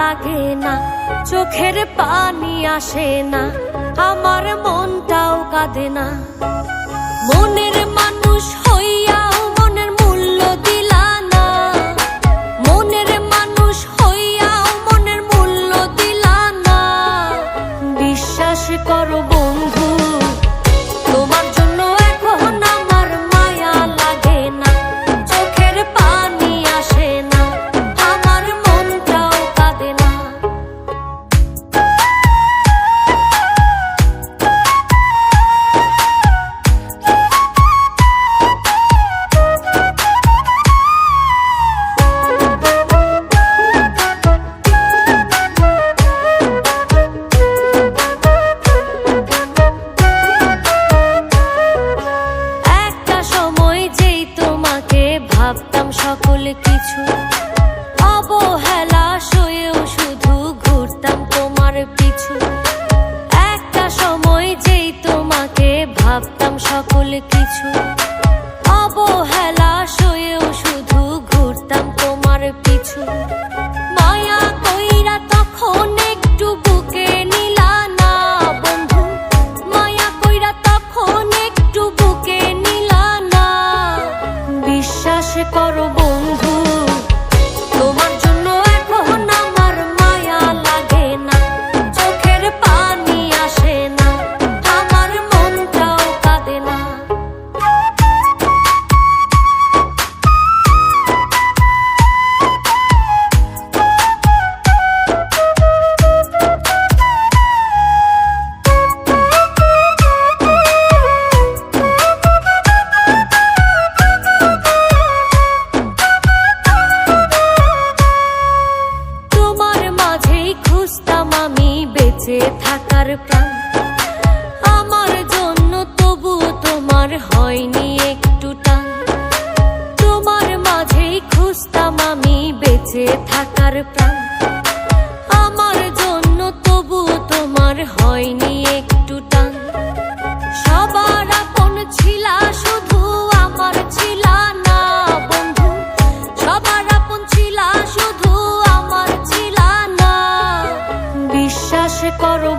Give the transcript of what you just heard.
লাগে না, চোখের পানি আসে না, আমার মনটাও কাঁদে না। মনের মানুষ হইয়াও মনের মূল্য দিলা না, মনের মানুষ হইয়াও মনের মূল্য দিলা না। বিশ্বাস করো বন্ধু, তোমার জন্য এখন আমার মায়া লাগে না, চোখের পানি আসে না, আমার মনটাও কাঁদে না। ভাবতাম সকল কিছু, অবহেলা সয়েও শুধু ঘুরতাম তোমার পিছু। একটা সময় যেই তোমাকে ভাবতাম সকল কিছু, অবহেলা সয়েও শুধু ঘুরতাম তোমার পিছু। মায়া কইরা তখন একটু বুকে নিলা না বন্ধু, মায়া কইরা তখন একটু বুকে নিলা না। বিশ্বাস করো বন্ধু, তোমার জন্য এখন আমার মায়া লাগে না, চোখের পানি আসে না, আমার মনটাও কাঁদে না। খুঁজতাম আমি বেঁচে থাকার প্রাণ, আমার জন্য তবু তোমার হয়নি একটু টান। তোমার মাঝেই খুঁজতাম আমি বেঁচে থাকার প্রাণ, আমার জন্য তবু তোমার হয়নি একটু টান। সবার আপন ছিলা শুধু আমার ছিলা না বন্ধু, সবার আপন ছিলা শুধু আমার ছিলা না। বিশ্বাস করো